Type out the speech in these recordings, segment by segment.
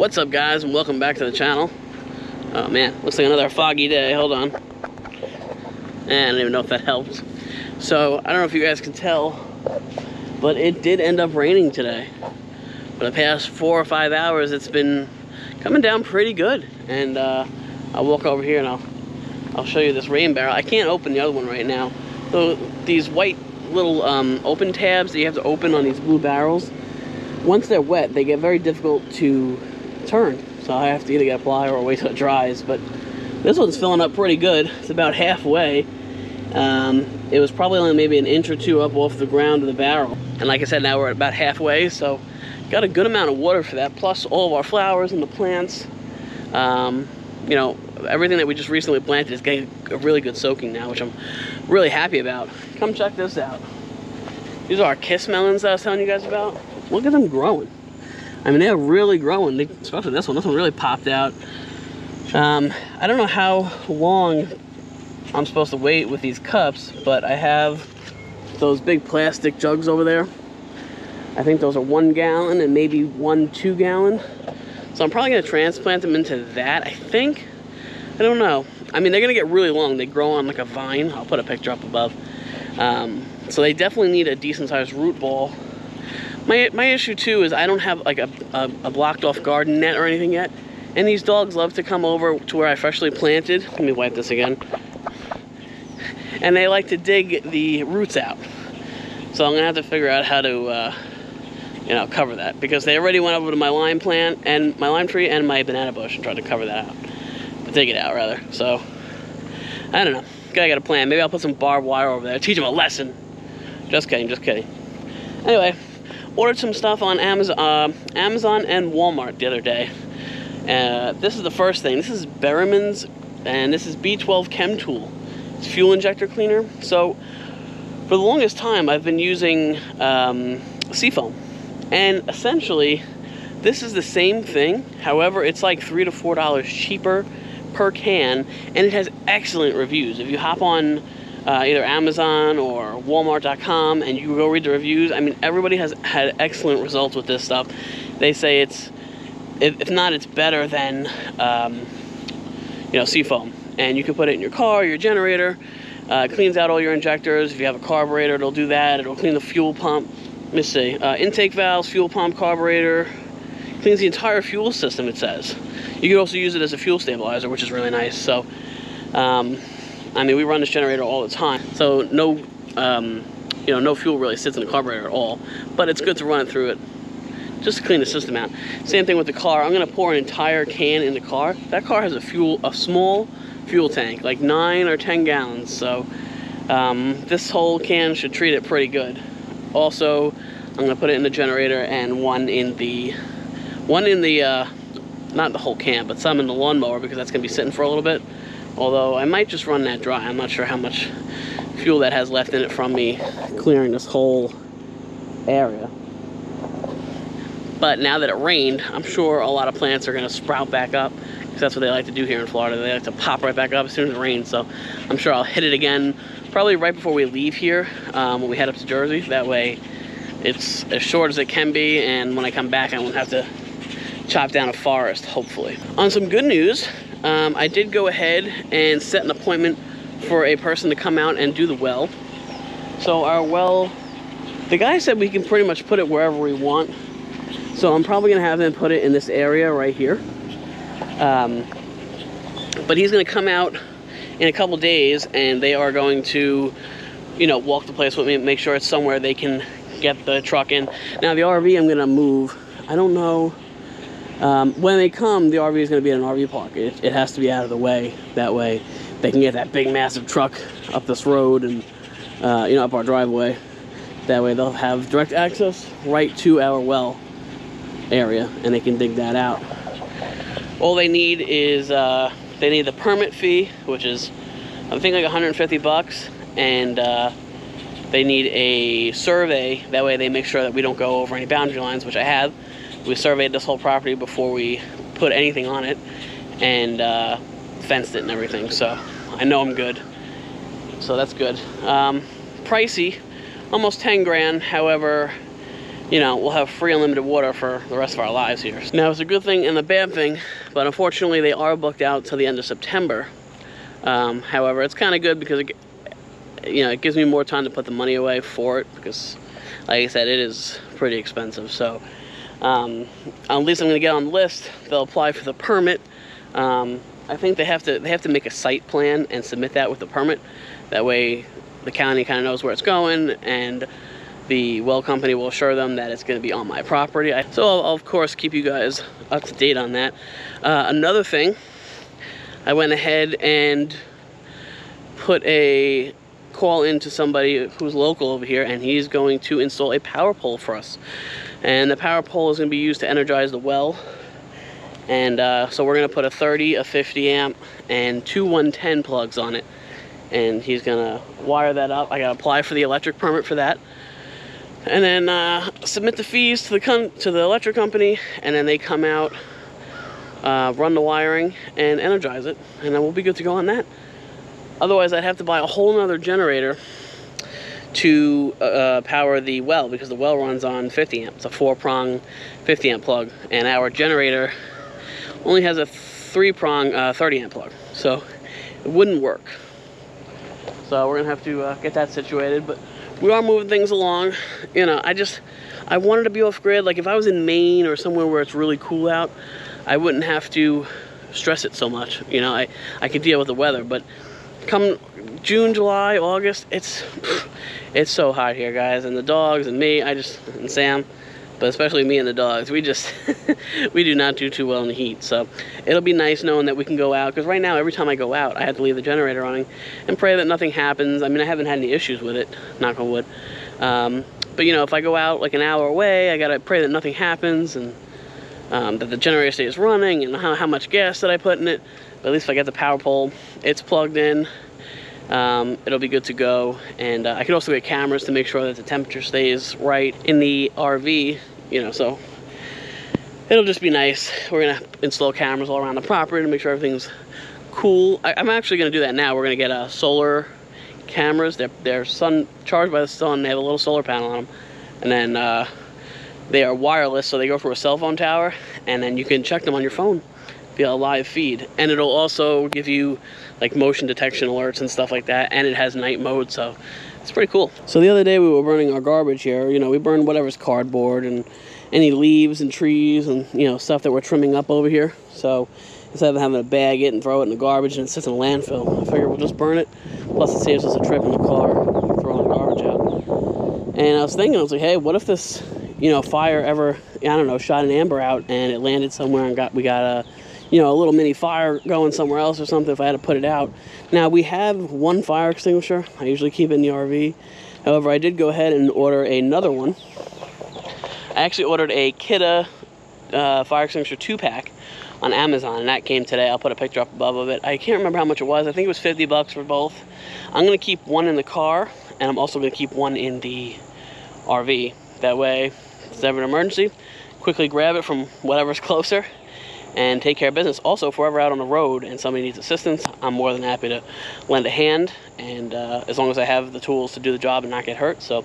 What's up, guys, and welcome back to the channel. Oh man, looks like another foggy day. Hold on. And I don't even know if that helped. So I don't know if you guys can tell, but it did end up raining today. For the past 4 or 5 hours, it's been coming down pretty good. And I'll walk over here and I'll show you this rain barrel. I can't open the other one right now. So these white little open tabs that you have to open on these blue barrels, once they're wet, they get very difficult to turn. So I have to either get a plier or wait till it dries. But this one's filling up pretty good. It's about halfway. It was probably only maybe an inch or two up off the ground of the barrel. And like I said, now we're at about halfway, so got a good amount of water for that, plus all of our flowers and the plants. You know, everything that we just recently planted is getting a really good soaking now, which I'm really happy about. Come check this out. These are our kiss melons that I was telling you guys about. Look at them growing. I mean, they're really growing, especially this one. This one really popped out. I don't know how long I'm supposed to wait with these cups, but I have those big plastic jugs over there. I think those are 1 gallon and maybe 1 2-gallon. So I'm probably gonna transplant them into that, I think. I don't know. I mean, they're gonna get really long. They grow on like a vine. I'll put a picture up above. So they definitely need a decent sized root ball. My issue too is I don't have like a blocked off garden net or anything yet. And these dogs love to come over to where I freshly planted. Let me wipe this again. And they like to dig the roots out. So I'm gonna have to figure out how to, you know, cover that, because they already went over to my lime plant and my lime tree and my banana bush and tried to cover that out, dig it out rather. So I don't know. Gotta get a plan. Maybe I'll put some barbed wire over there. Teach them a lesson. Just kidding. Just kidding. Anyway, ordered some stuff on Amazon and Walmart the other day. This is the first thing. This is Berriman's, and this is B12 Chem Tool. It's fuel injector cleaner. So for the longest time, I've been using seafoam, and essentially this is the same thing. However, it's like $3 to $4 cheaper per can, and it has excellent reviews. If you hop on either Amazon or Walmart.com and you go read the reviews, I mean, everybody has had excellent results with this stuff. They say it's, if not, it's better than you know, seafoam. And you can put it in your car, your generator. It cleans out all your injectors. If you have a carburetor, it'll do that. It'll clean the fuel pump. Let me see. Intake valves, fuel pump, carburetor. Cleans the entire fuel system, it says. You can also use it as a fuel stabilizer, which is really nice. So, I mean, we run this generator all the time. So no, you know, no fuel really sits in the carburetor at all. But it's good to run it through it, just to clean the system out. Same thing with the car. I'm gonna pour an entire can in the car. That car has a small fuel tank, like 9 or 10 gallons. So this whole can should treat it pretty good. Also, I'm gonna put it in the generator and one in the not the whole can, but some in the lawnmower, because that's gonna be sitting for a little bit. Although I might just run that dry. I'm not sure how much fuel that has left in it from me clearing this whole area. But now that it rained, I'm sure a lot of plants are gonna sprout back up, because that's what they like to do here in Florida. They like to pop right back up as soon as it rains. So I'm sure I'll hit it again probably right before we leave here, when we head up to Jersey. That way it's as short as it can be, and when I come back I won't have to chop down a forest, hopefully. On some good news, I did go ahead and set an appointment for a person to come out and do the well. So our well, the guy said we can pretty much put it wherever we want. So I'm probably gonna have him put it in this area right here. But he's gonna come out in a couple days, and they are going to, you know, walk the place with me and make sure it's somewhere they can get the truck in. Now the RV I'm gonna move. I don't know. When they come, the RV is gonna be in an RV park. It has to be out of the way. That way they can get that big massive truck up this road and, you know, up our driveway. That way they'll have direct access right to our well area, and they can dig that out. All they need is they need the permit fee, which is I think like 150 bucks, and they need a survey. That way they make sure that we don't go over any boundary lines, which I have. We surveyed this whole property before we put anything on it, and fenced it and everything, so I know I'm good. So that's good. Pricey, almost 10 grand. However, you know, we'll have free unlimited water for the rest of our lives here. Now, it's a good thing and a bad thing, but unfortunately they are booked out till the end of September. However, it's kind of good because it gives me more time to put the money away for it, because like I said, it is pretty expensive. So at least I'm going to get on the list. They'll apply for the permit. I think they have to make a site plan and submit that with the permit. That way the county kind of knows where it's going, and the well company will assure them that it's going to be on my property. So I'll of course keep you guys up to date on that. Another thing, I went ahead and put a call into somebody who's local over here, and he's going to install a power pole for us. And the power pole is going to be used to energize the well. And so we're going to put a 30, a 50 amp, and 2 110 plugs on it. And he's going to wire that up. I got to apply for the electric permit for that. And then submit the fees to the electric company, and then they come out, run the wiring, and energize it. And then we'll be good to go on that. Otherwise, I'd have to buy a whole nother generator to power the well, because the well runs on 50 amp. It's a 4-prong 50 amp plug, and our generator only has a 3-prong 30 amp plug, so it wouldn't work. So we're gonna have to get that situated, but we are moving things along. You know, I wanted to be off grid. Like if I was in Maine or somewhere where it's really cool out, I wouldn't have to stress it so much. You know, I could deal with the weather, but come June, July, August, it's so hot here, guys. And the dogs and me, and Sam, but especially me and the dogs, we just we do not do too well in the heat. So it'll be nice knowing that we can go out, because right now every time I go out I have to leave the generator running and pray that nothing happens. I mean, I haven't had any issues with it, knock on wood, but you know, if I go out like an hour away, I gotta pray that nothing happens, and that the generator stays running, and how much gas that I put in it. But at least if I get the power pole, it's plugged in, it'll be good to go. And I could also get cameras to make sure that the temperature stays right in the RV, you know, so it'll just be nice. We're gonna install cameras all around the property to make sure everything's cool. I'm actually gonna do that now. We're gonna get solar cameras. They're charged by the sun. They have a little solar panel on them, and then they are wireless, so they go through a cell phone tower, and then you can check them on your phone via a live feed. And it'll also give you like motion detection alerts and stuff like that, and it has night mode, so it's pretty cool. So the other day we were burning our garbage here. You know, we burned whatever's cardboard and any leaves and trees and, you know, stuff that we're trimming up over here. So instead of having to bag it and throw it in the garbage and it sits in a landfill, I figure we'll just burn it. Plus it saves us a trip in the car throwing the garbage out. And I was like, hey, what if this, you know, fire ever, I don't know, shot an amber out and it landed somewhere and we got a, you know, a little mini fire going somewhere else or something if I had to put it out. Now, we have one fire extinguisher. I usually keep it in the RV. However, I did go ahead and order another one. I actually ordered a Kidda fire extinguisher 2-pack on Amazon, and that came today. I'll put a picture up above of it. I can't remember how much it was. I think it was 50 bucks for both. I'm going to keep one in the car, and I'm also going to keep one in the RV. That way, if there's ever an emergency, quickly grab it from whatever's closer and take care of business. Also, if we're ever out on the road and somebody needs assistance, I'm more than happy to lend a hand, and as long as I have the tools to do the job and not get hurt. So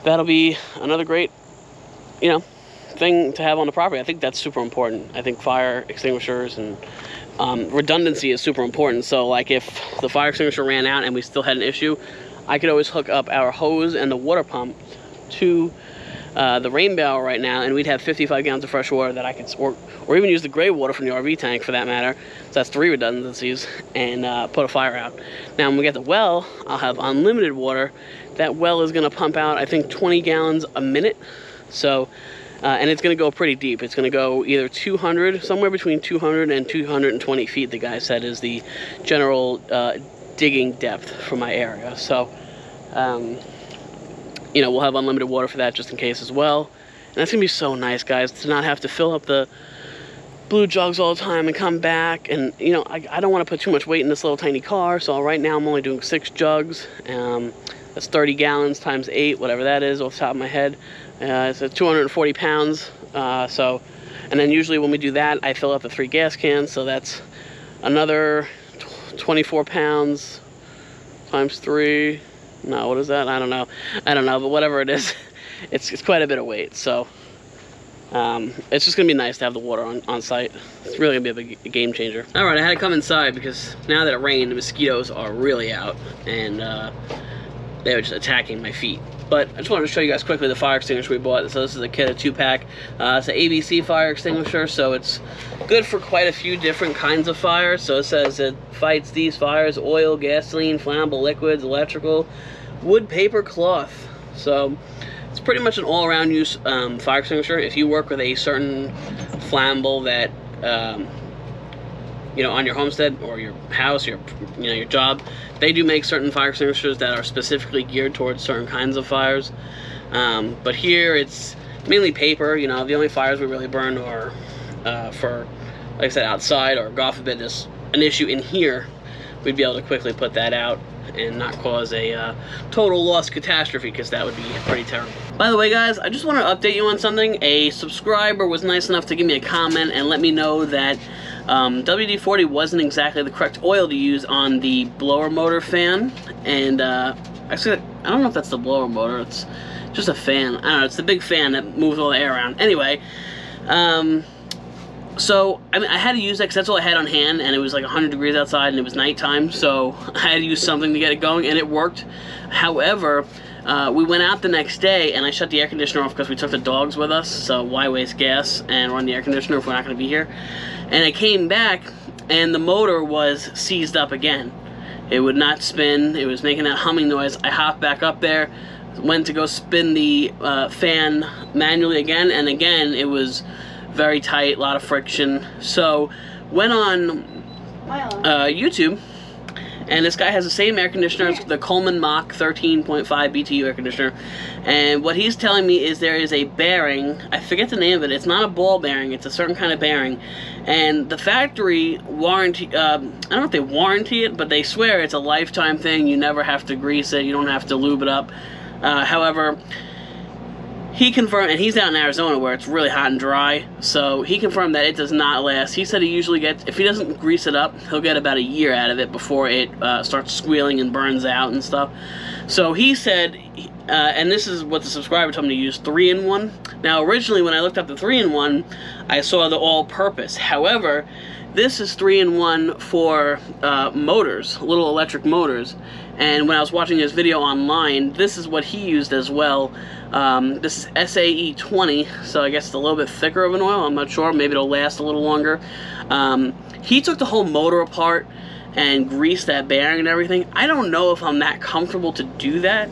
that'll be another great, you know, thing to have on the property. I think that's super important. I think fire extinguishers and redundancy is super important. So like if the fire extinguisher ran out and we still had an issue, I could always hook up our hose and the water pump to the rain barrel right now, and we'd have 55 gallons of fresh water that I could, or even use the gray water from the RV tank for that matter. So that's 3 redundancies, and put a fire out. Now when we get the well, I'll have unlimited water. That well is going to pump out, I think, 20 gallons a minute. So, and it's going to go pretty deep. It's going to go either 200, somewhere between 200 and 220 feet, the guy said, is the general digging depth for my area. So, you know, we'll have unlimited water for that just in case as well. And that's going to be so nice, guys, to not have to fill up the blue jugs all the time and come back. And, you know, I don't want to put too much weight in this little tiny car. So right now I'm only doing 6 jugs. That's 30 gallons times 8, whatever that is off the top of my head. It's 240 pounds. And then usually when we do that, I fill up the 3 gas cans. So that's another 24 pounds times 3. No, what is that? I don't know, but whatever it is. it's quite a bit of weight. So it's just gonna be nice to have the water on site. It's really gonna be a big game changer. All right, I had to come inside because now that it rained, the mosquitoes are really out, and they were just attacking my feet. But I just wanted to show you guys quickly the fire extinguisher we bought. So this is a kit of 2-pack. It's an ABC fire extinguisher, so it's good for quite a few different kinds of fires. So it says it fights these fires: oil, gasoline, flammable liquids, electrical, wood, paper, cloth. So it's pretty much an all-around use fire extinguisher. If you work with a certain flammable that you know, on your homestead or your house, your job, they do make certain fire extinguishers that are specifically geared towards certain kinds of fires. But here it's mainly paper. You know, the only fires we really burn are for, like I said, outside, or God forbid there's an issue in here, we'd be able to quickly put that out and not cause a total loss catastrophe, because that would be pretty terrible. By the way, guys, I just want to update you on something. A subscriber was nice enough to give me a comment and let me know that WD-40 wasn't exactly the correct oil to use on the blower motor fan. And actually, I don't know if that's the blower motor. It's just a fan. I don't know. It's the big fan that moves all the air around. Anyway, so I mean, I had to use that because that's all I had on hand, and it was like 100 degrees outside and it was nighttime, so I had to use something to get it going, and it worked. However, we went out the next day and I shut the air conditioner off because we took the dogs with us, so why waste gas and run the air conditioner if we're not going to be here? And I came back and the motor was seized up again. It would not spin. It was making that humming noise. I hopped back up there, went to go spin the fan manually again, and again it was very tight, a lot of friction. So went on YouTube, and this guy has the same air conditioner, it's the Coleman Mach 13.5 BTU air conditioner, and what he's telling me is there is a bearing, I forget the name of it, it's not a ball bearing, it's a certain kind of bearing, and the factory warranty, I don't know if they warranty it, but they swear it's a lifetime thing, you never have to grease it, you don't have to lube it up. However, he confirmed, and he's out in Arizona where it's really hot and dry, so he confirmed that it does not last. He said he usually gets, if he doesn't grease it up, he'll get about a year out of it before it starts squealing and burns out and stuff. So he said, and this is what the subscriber told me to use, 3-in-1. Now originally when I looked up the 3-in-1, I saw the all-purpose. However, this is 3-in-1 for motors, little electric motors. And when I was watching his video online, this is what he used as well. This is SAE 20, so I guess it's a little bit thicker of an oil. I'm not sure. Maybe it'll last a little longer. He took the whole motor apart and greased that bearing and everything. I don't know if I'm that comfortable to do that.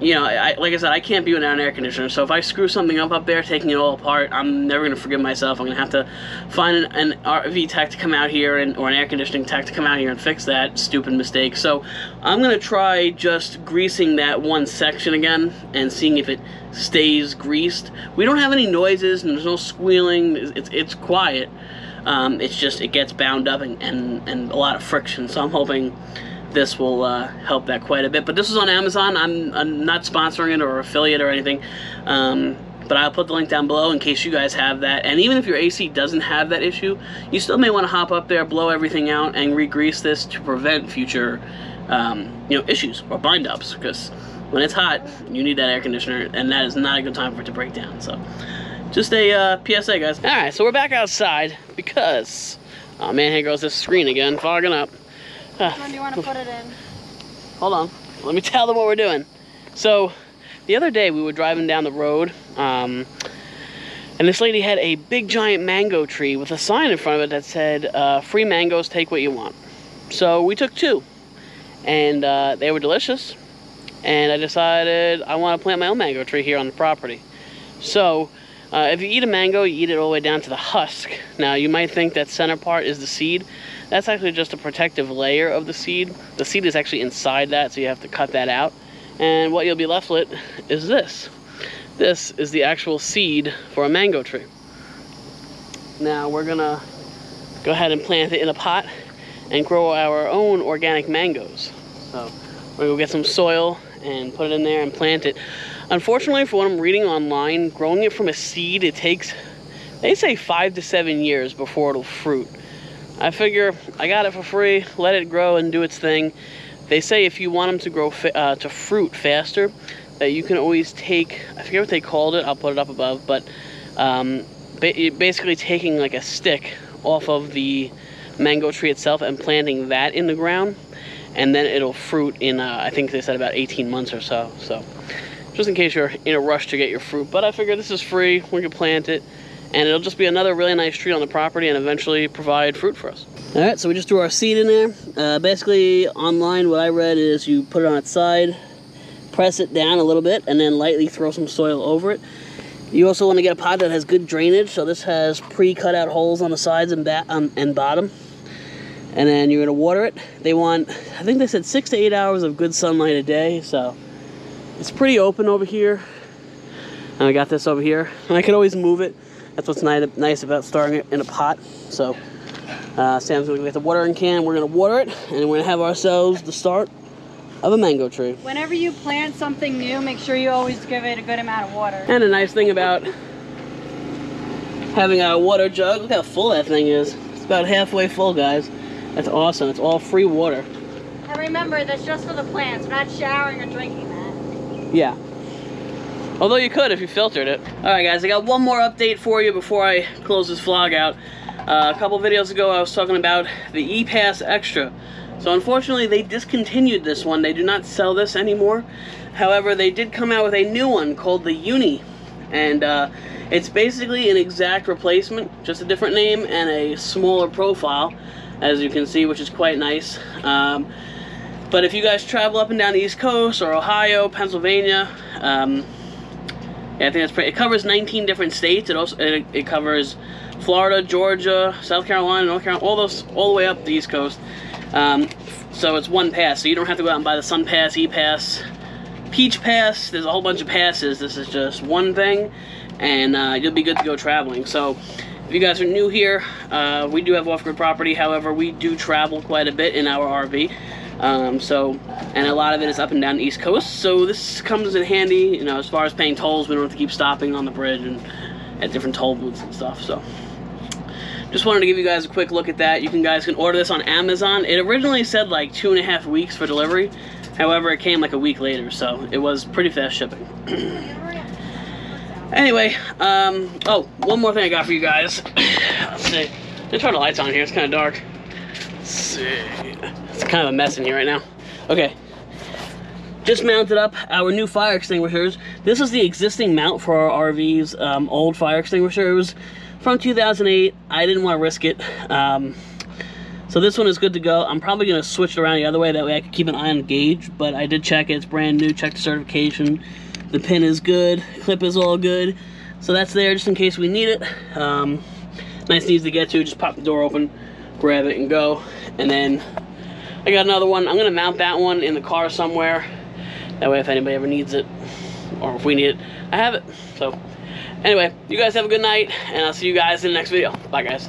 You know, like I said, I can't be without an air conditioner, so if I screw something up there, taking it all apart, I'm never going to forgive myself. I'm going to have to find an RV tech to come out here, or an air conditioning tech to come out here and fix that stupid mistake. So I'm going to try just greasing that one section again and seeing if it stays greased. We don't have any noises, and there's no squealing. It's quiet. It's just, it gets bound up and a lot of friction, so I'm hoping this will help that quite a bit. But this is on Amazon. I'm not sponsoring it or affiliate or anything, but I'll put the link down below in case you guys have that. And even if your AC doesn't have that issue, you still may want to hop up there, blow everything out, and re-grease this to prevent future you know, issues or bind-ups, because when it's hot, you need that air conditioner, and that is not a good time for it to break down. So just a PSA, guys. All right, so we're back outside because, oh man, here goes this screen again, fogging up. Which one do you want to put it in? Hold on, let me tell them what we're doing. So the other day we were driving down the road, and this lady had a big giant mango tree with a sign in front of it that said, free mangoes, take what you want. So we took 2, and they were delicious, and I decided I want to plant my own mango tree here on the property. So if you eat a mango, you eat it all the way down to the husk. Now you might think that center part is the seed. That's actually just a protective layer of the seed. The seed is actually inside that, so you have to cut that out. And what you'll be left with is this. This is the actual seed for a mango tree. Now we're gonna go ahead and plant it in a pot and grow our own organic mangoes. So we're gonna go get some soil and put it in there and plant it. Unfortunately, for what I'm reading online, growing it from a seed, it takes, they say 5 to 7 years before it'll fruit. I figure I got it for free, let it grow and do its thing. They say if you want them to grow to fruit faster, that you can always take, I forget what they called it, I'll put it up above, but basically taking like a stick off of the mango tree itself and planting that in the ground, and then it'll fruit in, I think they said about 18 months or so. So just in case you're in a rush to get your fruit, but I figure this is free, we can plant it, and it'll just be another really nice tree on the property and eventually provide fruit for us. All right, so we just threw our seed in there. Basically, online, what I read is you put it on its side, press it down a little bit, and then lightly throw some soil over it. You also want to get a pot that has good drainage, so this has pre-cut out holes on the sides and bottom. And then you're going to water it. They want, I think they said 6 to 8 hours of good sunlight a day, so it's pretty open over here. And I got this over here, and I could always move it. That's what's nice about starting it in a pot. So Sam's going to get the watering can, we're going to water it, and we're going to have ourselves the start of a mango tree. Whenever you plant something new, make sure you always give it a good amount of water. And a nice thing about having a water jug, look how full that thing is. It's about halfway full, guys. That's awesome. It's all free water. And remember, that's just for the plants. We're not showering or drinking that. Yeah. Although you could if you filtered it. Alright guys, I got one more update for you before I close this vlog out. A couple videos ago I was talking about the E-Pass Extra. So unfortunately they discontinued this one. They do not sell this anymore. However, they did come out with a new one called the Uni. And it's basically an exact replacement, just a different name and a smaller profile, as you can see, which is quite nice. But if you guys travel up and down the East Coast or Ohio, Pennsylvania, yeah, I think that's pretty. It covers 19 different states. It covers Florida, Georgia, South Carolina, North Carolina, all the way up the East Coast. So it's one pass, so you don't have to go out and buy the Sun Pass, E-Pass, Peach Pass. There's a whole bunch of passes. This is just one thing, and you'll be good to go traveling. So if you guys are new here, we do have off-grid property. However, we do travel quite a bit in our RV. And a lot of it is up and down the East Coast, so this comes in handy, you know, as far as paying tolls. We don't have to keep stopping on the bridge and at different toll booths and stuff. So just wanted to give you guys a quick look at that. You guys can order this on Amazon. It originally said like 2.5 weeks for delivery. However, it came like a week later, so it was pretty fast shipping. Anyway, oh, one more thing I got for you guys. Let's see. Let me turn the lights on here. It's kind of dark. Let's see. It's kind of a mess in here right now. Okay. Just mounted up our new fire extinguishers. This is the existing mount for our RV's old fire extinguisher. It was from 2008. I didn't want to risk it. So this one is good to go. I'm probably going to switch it around the other way. That way I can keep an eye on the gauge. But I did check it. It's brand new. Check the certification. The pin is good. Clip is all good. So that's there just in case we need it. Nice and easy to get to. Just pop the door open, grab it, and go. And then I got another one. I'm going to mount that one in the car somewhere. That way if anybody ever needs it, or if we need it, I have it. So anyway, you guys have a good night, and I'll see you guys in the next video. Bye, guys.